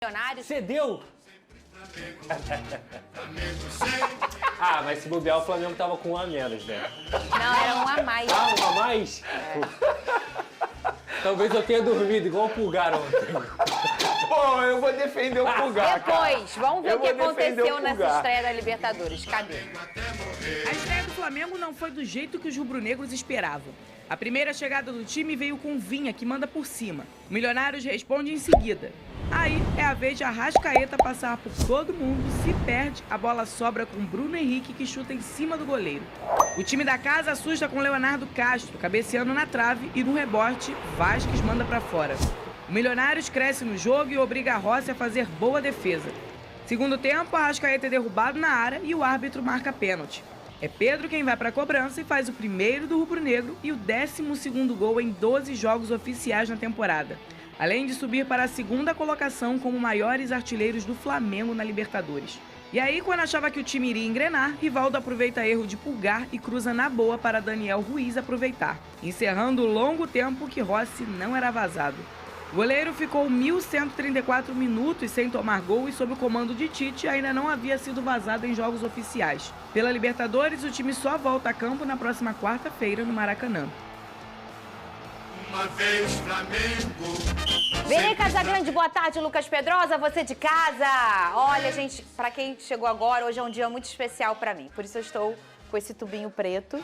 Milionários. Cedeu? Mas se bobear, o Flamengo tava com um a menos, né? Não, era um a mais. Um a mais? Talvez eu tenha dormido igual o Pulgar ontem. Pô, eu vou defender o Pulgar, Depois, vamos ver o que aconteceu nessa Pulgar. estreia da Libertadores. Cadê? A estreia do Flamengo não foi do jeito que os rubro-negros esperavam. A primeira chegada do time veio com Vinha, que manda por cima. O Milionários responde em seguida. Aí é a vez de Arrascaeta passar por todo mundo, se perde, a bola sobra com Bruno Henrique, que chuta em cima do goleiro. O time da casa assusta com Leonardo Castro, cabeceando na trave, e no rebote, Vasquez manda pra fora. O Milionários cresce no jogo e obriga a Rossi a fazer boa defesa. Segundo tempo, Arrascaeta é derrubado na área e o árbitro marca pênalti. É Pedro quem vai para a cobrança e faz o primeiro do rubro-negro e o 12º gol em 12 jogos oficiais na temporada, além de subir para a segunda colocação como maiores artilheiros do Flamengo na Libertadores. E aí, quando achava que o time iria engrenar, Rivaldo aproveita erro de Pulgar e cruza na boa para Daniel Ruiz aproveitar, encerrando o longo tempo que Rossi não era vazado. O goleiro ficou 1.134 minutos sem tomar gol e sob o comando de Tite ainda não havia sido vazado em jogos oficiais. Pela Libertadores, o time só volta a campo na próxima quarta-feira no Maracanã. Uma vez Flamengo. Vene Casagrande, boa tarde. Lucas Pedrosa, você de casa. Olha, gente, pra quem chegou agora, hoje é um dia muito especial pra mim. Por isso eu estou com esse tubinho preto,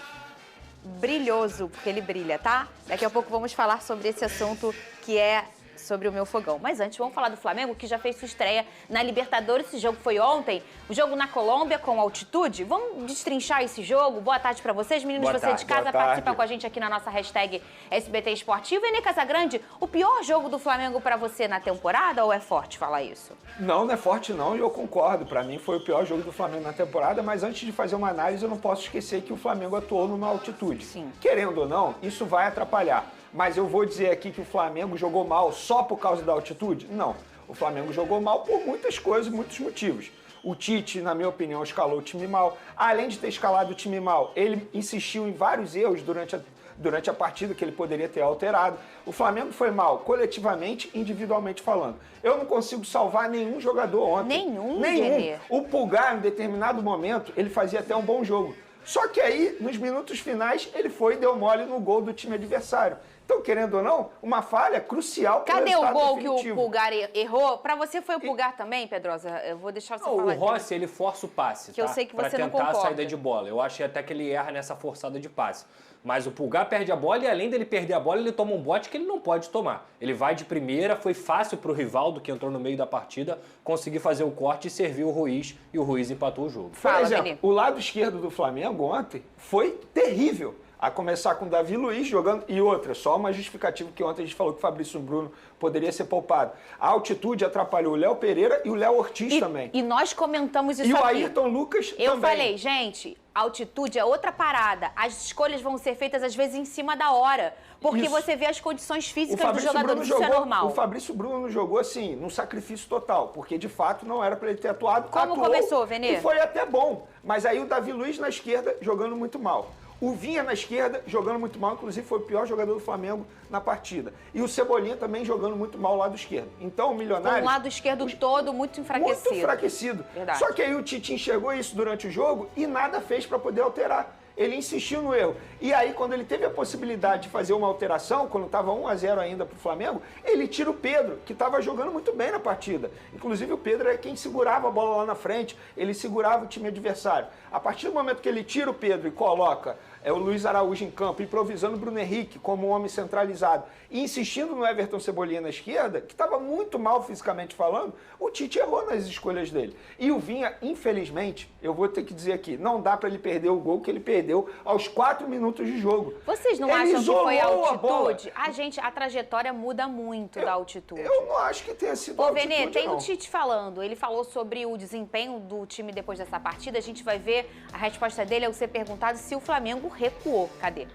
brilhoso, porque ele brilha, tá? Daqui a pouco vamos falar sobre esse assunto que é sobre o meu fogão. Mas antes, vamos falar do Flamengo, que já fez sua estreia na Libertadores. Esse jogo foi ontem, o jogo na Colômbia com altitude. Vamos destrinchar esse jogo? Boa tarde pra vocês, meninos. Boa Você tarde, de casa boa tarde. participa com a gente aqui na nossa hashtag SBT Esportivo. E Vene Casagrande, o pior jogo do Flamengo pra você na temporada ou é forte falar isso? Não é forte não, e eu concordo. Pra mim foi o pior jogo do Flamengo na temporada, mas antes de fazer uma análise, eu não posso esquecer que o Flamengo atuou numa altitude. Sim. Querendo ou não, isso vai atrapalhar. Mas eu vou dizer aqui que o Flamengo jogou mal só por causa da altitude? Não. O Flamengo jogou mal por muitas coisas, muitos motivos. O Tite, na minha opinião, escalou o time mal. Além de ter escalado o time mal, ele insistiu em vários erros durante a partida que ele poderia ter alterado. O Flamengo foi mal, coletivamente, individualmente falando. Eu não consigo salvar nenhum jogador ontem. Nenhum. O Pulgar, em determinado momento, ele fazia até um bom jogo. Só que aí, nos minutos finais, ele foi e deu mole no gol do time adversário. Então, querendo ou não, uma falha crucial para o Cadê o resultado gol definitivo. que o Pulgar errou? Pra você foi o Pulgar também, Pedrosa? Eu vou deixar você Não, falar. o Rossi, ele força o passe, Que eu sei que você pra não tentar a concorda. saída de bola. Eu achei até que ele erra nessa forçada de passe. Mas o Pulgar perde a bola e além dele perder a bola, ele toma um bote que ele não pode tomar. Ele vai de primeira, foi fácil pro Rivaldo, que entrou no meio da partida, conseguir fazer o corte e servir o Ruiz, e o Ruiz empatou o jogo. Por Fala, exemplo, Vini. o lado esquerdo do Flamengo ontem foi terrível. A começar com o Davi Luiz jogando, e outra, só uma justificativa que ontem a gente falou que o Fabrício Bruno poderia ser poupado. A altitude atrapalhou o Léo Pereira e o Léo Ortiz também. E nós comentamos isso E o aqui. Ayrton Lucas Eu também. falei, gente, altitude é outra parada. As escolhas vão ser feitas, às vezes, em cima da hora. Porque Isso. você vê as condições O físicas dos Fabrício jogadores, Bruno isso é normal. O Fabrício Bruno jogou assim, num sacrifício total, porque de fato não era para ele ter atuado. Como atuou, começou, Vene? E foi até bom, mas aí o Davi Luiz na esquerda jogando muito mal. O Vinha na esquerda jogando muito mal, inclusive foi o pior jogador do Flamengo na partida. E o Cebolinha também jogando muito mal lá do esquerdo. Então o Com Milionário... o lado esquerdo todo muito enfraquecido. Muito enfraquecido. Verdade. Só que aí o Tite enxergou isso durante o jogo e nada fez para poder alterar. Ele insistiu no erro. E aí, quando ele teve a possibilidade de fazer uma alteração, quando estava 1-0 ainda para o Flamengo, ele tira o Pedro, que estava jogando muito bem na partida. Inclusive, o Pedro é quem segurava a bola lá na frente, ele segurava o time adversário. A partir do momento que ele tira o Pedro e coloca o Luiz Araújo em campo, improvisando o Bruno Henrique como um homem centralizado e insistindo no Everton Cebolinha na esquerda, que estava muito mal fisicamente falando, o Tite errou nas escolhas dele. E o Vinha, infelizmente, eu vou ter que dizer aqui, não dá para ele perder o gol que ele perdeu aos 4 minutos de jogo. Vocês não Ele acham que foi a isolou a bola. altitude? A trajetória muda muito da altitude. Eu não acho que tenha sido Ô, altitude, Vene, tem não. o Tite falando. Ele falou sobre o desempenho do time depois dessa partida. A gente vai ver a resposta dele ao ser perguntado se o Flamengo recuou. Cadê?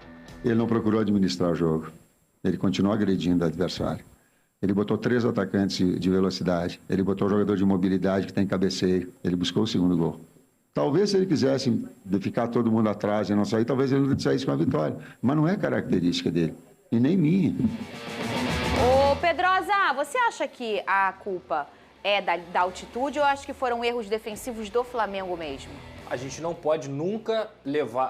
Ele não procurou administrar o jogo. Ele continuou agredindo o adversário. Ele botou 3 atacantes de velocidade. Ele botou o jogador de mobilidade que tem cabeceio. Ele buscou o segundo gol. Talvez se ele quisesse ficar todo mundo atrás e não sair, talvez ele não saísse com a vitória. Mas não é característica dele. E nem minha. Ô, Pedrosa, você acha que a culpa é da altitude ou acho que foram erros defensivos do Flamengo mesmo? A gente não pode nunca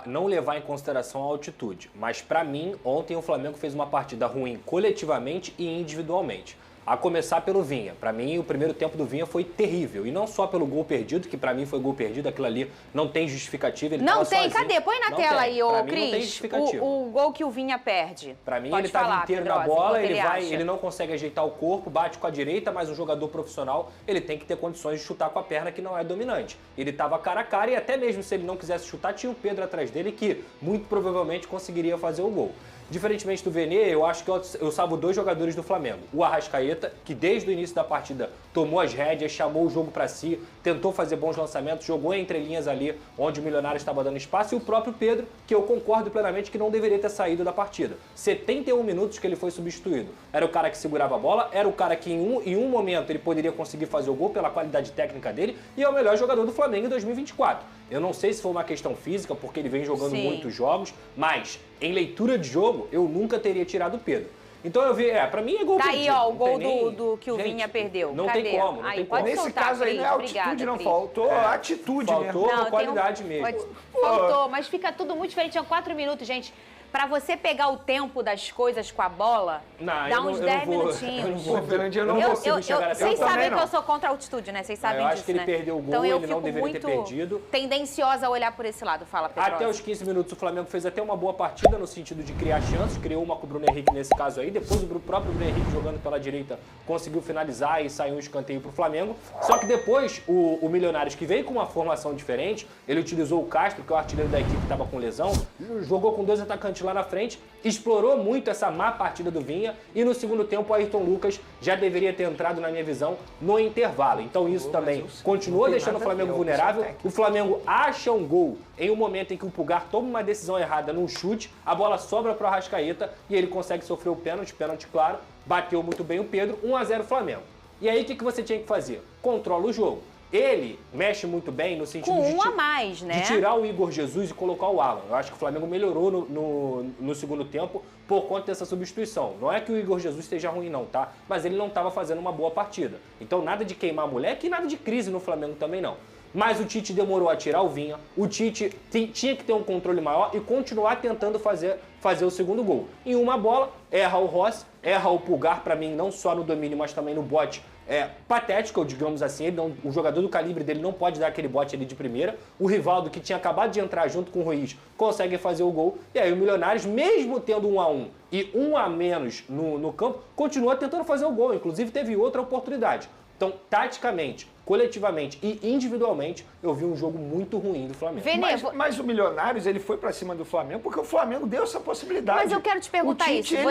não levar em consideração a altitude. Mas, para mim, ontem o Flamengo fez uma partida ruim coletivamente e individualmente. A começar pelo Vinha. Para mim, o primeiro tempo do Vinha foi terrível. E não só pelo gol perdido, que para mim foi gol perdido, aquilo ali não tem justificativa. Ele não tem? sozinho. Cadê? Põe na tela aí, ô Cris. Não tem justificativa. O gol que o Vinha perde. Para mim, Pode ele estava inteiro Pedrosa, na bola, ele ele não consegue ajeitar o corpo, bate com a direita, mas um jogador profissional, ele tem que ter condições de chutar com a perna que não é dominante. Ele estava cara a cara e até mesmo se ele não quisesse chutar, tinha o Pedro atrás dele que muito provavelmente conseguiria fazer o gol. Diferentemente do Vene, eu acho que eu salvo 2 jogadores do Flamengo. O Arrascaeta, que desde o início da partida tomou as rédeas, chamou o jogo para si, tentou fazer bons lançamentos, jogou entre linhas ali onde o Milionário estava dando espaço. E o próprio Pedro, que eu concordo plenamente que não deveria ter saído da partida. 71 minutos que ele foi substituído. Era o cara que segurava a bola, era o cara que em um momento ele poderia conseguir fazer o gol pela qualidade técnica dele e é o melhor jogador do Flamengo em 2024. Eu não sei se foi uma questão física, porque ele vem jogando muitos jogos, mas em leitura de jogo, eu nunca teria tirado o Pedro. Então eu vi, pra mim é gol perdido. Aí, ó, o gol do que o Vinha perdeu. Não Cadê? tem como, não aí, tem como. Nesse soltar, caso aí não é altitude, obrigada, não. Cris. Faltou atitude Faltou mesmo. qualidade mesmo. Faltou, mas fica tudo muito diferente. São 4 minutos, gente. Pra você pegar o tempo das coisas com a bola, dá uns 10 minutinhos. Pô, Fernandinho, eu não consigo chegar até Vocês o sabem não. que eu sou contra a altitude, né? Vocês sabem eu disso, acho que ele né? perdeu o gol, então, eu ele não fico deveria ter muito perdido. tendenciosa a olhar por esse lado. Fala, Pedrosa. Até os 15 minutos o Flamengo fez até uma boa partida no sentido de criar chances, criou uma com o Bruno Henrique nesse caso aí, depois o próprio Bruno Henrique jogando pela direita conseguiu finalizar e saiu um escanteio pro Flamengo. Só que depois o Milionários, que veio com uma formação diferente, ele utilizou o Castro, que é o artilheiro da equipe que estava com lesão, jogou com 2 atacantes lá na frente, explorou muito essa má partida do Vinha e no segundo tempo o Ayrton Lucas já deveria ter entrado, na minha visão, no intervalo. Então isso também continua deixando o Flamengo vulnerável. O Flamengo acha um gol em um momento em que o Pulgar toma uma decisão errada num chute, a bola sobra para o Arrascaeta e ele consegue sofrer o pênalti claro, bateu muito bem o Pedro, 1-0 Flamengo. E aí o que você tinha que fazer? Controla o jogo. Ele mexe muito bem no sentido com a mais, né? de tirar o Igor Jesus e colocar o Alan. Eu acho que o Flamengo melhorou no segundo tempo por conta dessa substituição. Não é que o Igor Jesus esteja ruim não, tá? Mas ele não estava fazendo uma boa partida. Então nada de queimar moleque e nada de crise no Flamengo também não. Mas o Tite demorou a tirar o Vinha, o Tite tinha que ter um controle maior e continuar tentando fazer o segundo gol. Em uma bola, erra o Rossi, erra o Pulgar, para mim, não só no domínio, mas também no bote. É patético, digamos assim, o jogador do calibre dele não pode dar aquele bote ali de primeira. O Rivaldo, que tinha acabado de entrar junto com o Ruiz, consegue fazer o gol. E aí o Milionários, mesmo tendo 1-1 e 1 a menos no campo, continua tentando fazer o gol. Inclusive teve outra oportunidade. Então, taticamente, coletivamente e individualmente, eu vi um jogo muito ruim do Flamengo. Mas o Milionários, ele foi pra cima do Flamengo porque o Flamengo deu essa possibilidade. Mas eu quero te perguntar Tite, isso.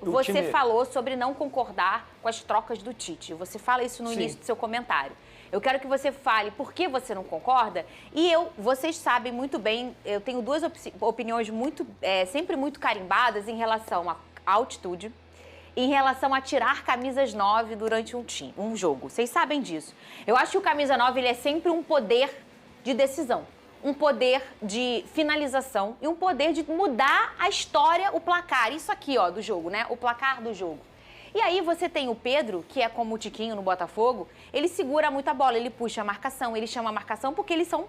Você time. falou sobre não concordar com as trocas do Tite. Você fala isso no início do seu comentário. Eu quero que você fale por que você não concorda. E vocês sabem muito bem, eu tenho 2 opiniões sempre muito carimbadas em relação à altitude, em relação a tirar camisas 9 durante um jogo. Vocês sabem disso. Eu acho que o camisa 9 ele é sempre um poder de decisão, um poder de finalização e um poder de mudar a história, o placar. Isso aqui, ó, do jogo, né? O placar do jogo. E aí você tem o Pedro, que é como o Tiquinho no Botafogo, ele segura muito a bola, ele puxa a marcação, ele chama a marcação porque eles são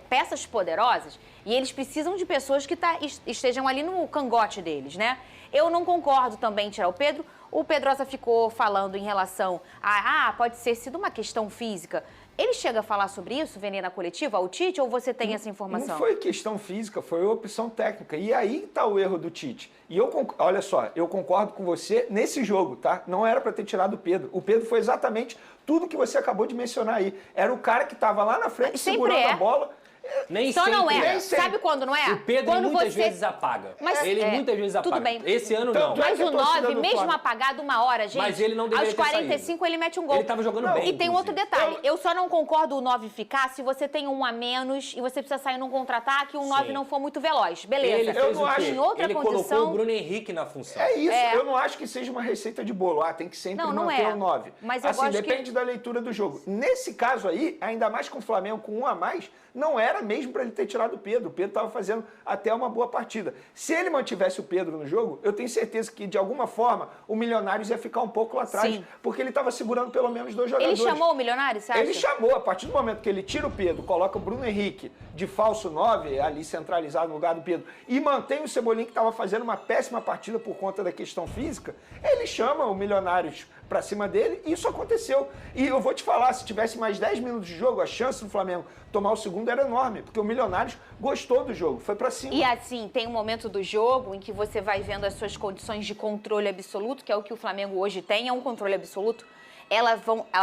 peças poderosas e eles precisam de pessoas que estejam ali no cangote deles, né? Eu não concordo também em tirar o Pedro. O Pedrosa ficou falando em relação a pode ter sido uma questão física. Ele chega a falar sobre isso, Vene, na coletiva, o Tite, ou você tem essa informação? Não foi questão física, foi opção técnica. E aí está o erro do Tite. E olha só, eu concordo com você nesse jogo, tá? Não era para ter tirado o Pedro. O Pedro foi exatamente tudo que você acabou de mencionar aí. Era o cara que estava lá na frente segurando a bola. Nem só sempre não é. é. Sabe quando não é? O Pedro quando muitas vezes apaga. Ele muitas vezes apaga. Tudo bem. Esse ano Tanto não. Mas que a o torcida 9, do mesmo Flamengo- apagado 1 hora, gente, Mas ele não deveria aos ter 45 saído. ele mete um gol. Ele tava jogando bem, E tem inclusive. outro detalhe. Eu só não concordo o 9 ficar se você tem 1 a menos e você precisa sair num contra-ataque e o 9 Sim. não for muito veloz. Beleza. Ele fez não o quê? acho. Em outra Ele condição... colocou o Bruno Henrique na função. É isso, eu não acho que seja uma receita de bolo. Tem que sempre Não manter é. o 9. Mas eu assim, gosto depende da leitura do jogo. Nesse caso aí, ainda mais com o Flamengo com 1 a mais, não era era mesmo para ele ter tirado o Pedro. O Pedro estava fazendo até uma boa partida. Se ele mantivesse o Pedro no jogo, eu tenho certeza que, de alguma forma, o Milionários ia ficar um pouco lá atrás, Sim. porque ele estava segurando pelo menos 2 jogadores. Ele chamou o Milionário, você acha? Ele chamou, a partir do momento que ele tira o Pedro, coloca o Bruno Henrique de falso 9, ali centralizado no lugar do Pedro, e mantém o Cebolinha, que estava fazendo uma péssima partida por conta da questão física, ele chama o Milionários pra cima dele, e isso aconteceu. E eu vou te falar, se tivesse mais 10 minutos de jogo, a chance do Flamengo tomar o segundo era enorme, porque o Milionários gostou do jogo, foi pra cima. E assim, tem um momento do jogo em que você vai vendo as suas condições de controle absoluto, que é o que o Flamengo hoje tem, é um controle absoluto. Ela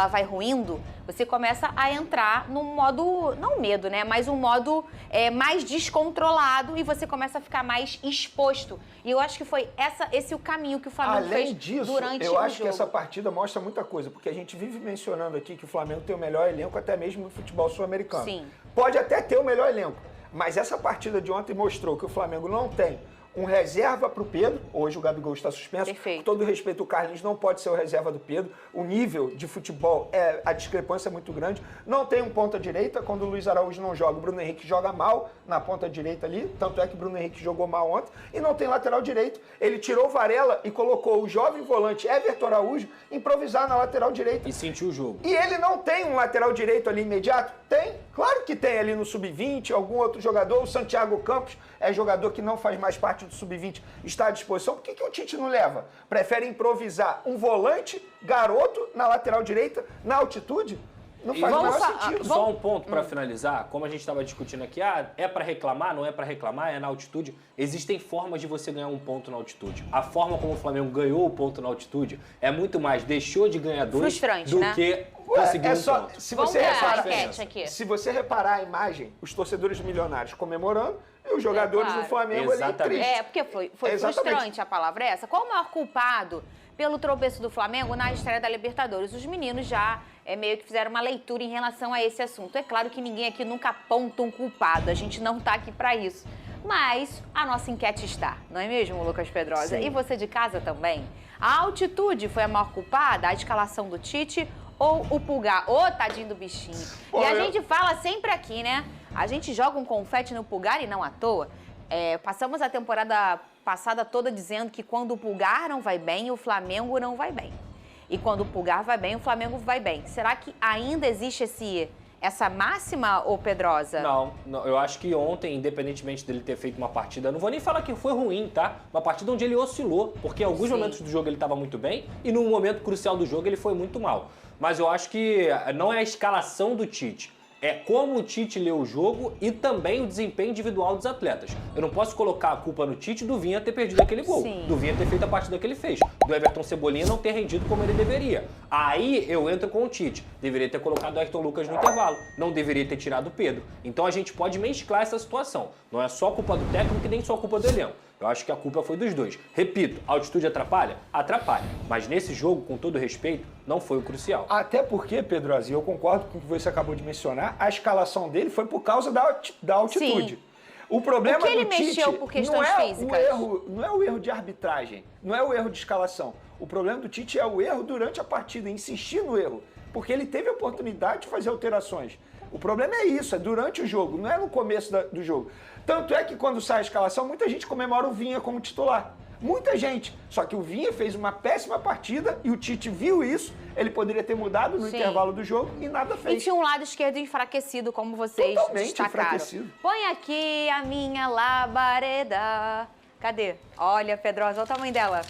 vai ruindo, você começa a entrar num modo, não medo, né? Mas um modo mais descontrolado e você começa a ficar mais exposto. E eu acho que foi esse o caminho que o Flamengo fez durante o jogo. Eu acho que essa partida mostra muita coisa, porque a gente vive mencionando aqui que o Flamengo tem o melhor elenco até mesmo no futebol sul-americano. Sim. Pode até ter o melhor elenco, mas essa partida de ontem mostrou que o Flamengo não tem um reserva para o Pedro. Hoje o Gabigol está suspenso. Perfeito. Com todo respeito, o Carlinhos não pode ser o reserva do Pedro. O nível de futebol, a discrepância é muito grande. Não tem um ponta-direita. Quando o Luiz Araújo não joga, o Bruno Henrique joga mal na ponta-direita ali. Tanto é que o Bruno Henrique jogou mal ontem. E não tem lateral direito. Ele tirou o Varela e colocou o jovem volante Everton Araújo improvisar na lateral direita. E sentiu o jogo. E ele não tem um lateral direito ali imediato? Tem. Claro que tem ali no sub-20, algum outro jogador. O Santiago Campos é jogador que não faz mais parte do sub-20, está à disposição. Por que o Tite não leva? Prefere improvisar um volante garoto na lateral direita, na altitude? Não faz o menor sentido. Só um ponto para finalizar, como a gente estava discutindo aqui, é para reclamar, não é para reclamar, é na altitude. Existem formas de você ganhar um ponto na altitude. A forma como o Flamengo ganhou o ponto na altitude é muito mais deixou de ganhar 2 frustrante, do né? que conseguir um ponto. Se Vamos você ver a reparar, enquete aqui. se você reparar a imagem, os torcedores milionários comemorando e os jogadores claro. do Flamengo ali Exatamente. tristes. Porque foi Exatamente. frustrante, a palavra é essa. Qual o maior culpado pelo tropeço do Flamengo na estreia da Libertadores? Os meninos já meio que fizeram uma leitura em relação a esse assunto. É claro que ninguém aqui nunca aponta um culpado, a gente não tá aqui para isso. Mas a nossa enquete está, não é mesmo, Lucas Pedrosa? Sim. E você de casa também? A altitude foi a maior culpada, a escalação do Tite ou o Pulgar? Ô, tadinho do bichinho. Pô, e a gente fala sempre aqui, né? A gente joga um confete no Pulgar e não à toa. Passamos a temporada passada toda dizendo que quando o Pulgar não vai bem, o Flamengo não vai bem. E quando o Pulgar vai bem, o Flamengo vai bem. Será que ainda existe essa máxima, ô Pedrosa? Não, eu acho que ontem, independentemente dele ter feito uma partida, não vou nem falar que foi ruim, tá? Uma partida onde ele oscilou, porque em alguns momentos do jogo ele estava muito bem e num momento crucial do jogo ele foi muito mal. Mas eu acho que não é a escalação do Tite. É como o Tite lê o jogo e também o desempenho individual dos atletas. Eu não posso colocar a culpa no Tite do Vinha ter perdido aquele gol, Sim. do Vinha ter feito a partida que ele fez, do Everton Cebolinha não ter rendido como ele deveria. Aí eu entro com o Tite. Deveria ter colocado o Ayrton Lucas no intervalo, não deveria ter tirado o Pedro. Então a gente pode mesclar essa situação. Não é só culpa do técnico e nem só culpa do elenco. Eu acho que a culpa foi dos dois. Repito, a altitude atrapalha? Atrapalha. Mas nesse jogo, com todo respeito, não foi o crucial. Até porque, Pedro Azinho, eu concordo com o que você acabou de mencionar, a escalação dele foi por causa da altitude. Sim. O problema O que ele do Tite mexeu por questões não é físicas? não é o erro de arbitragem, não é o erro de escalação. O problema do Tite é o erro durante a partida, insistir no erro, porque ele teve a oportunidade de fazer alterações. O problema é isso, é durante o jogo, não é no começo do jogo. Tanto é que quando sai a escalação, muita gente comemora o Vinha como titular. Muita gente. Só que o Vinha fez uma péssima partida e o Tite viu isso. Ele poderia ter mudado no intervalo do jogo e nada fez. E tinha um lado esquerdo enfraquecido, como vocês Totalmente destacaram. enfraquecido. Põe aqui a minha labareda. Cadê? Olha, Pedrosa, olha o tamanho dela.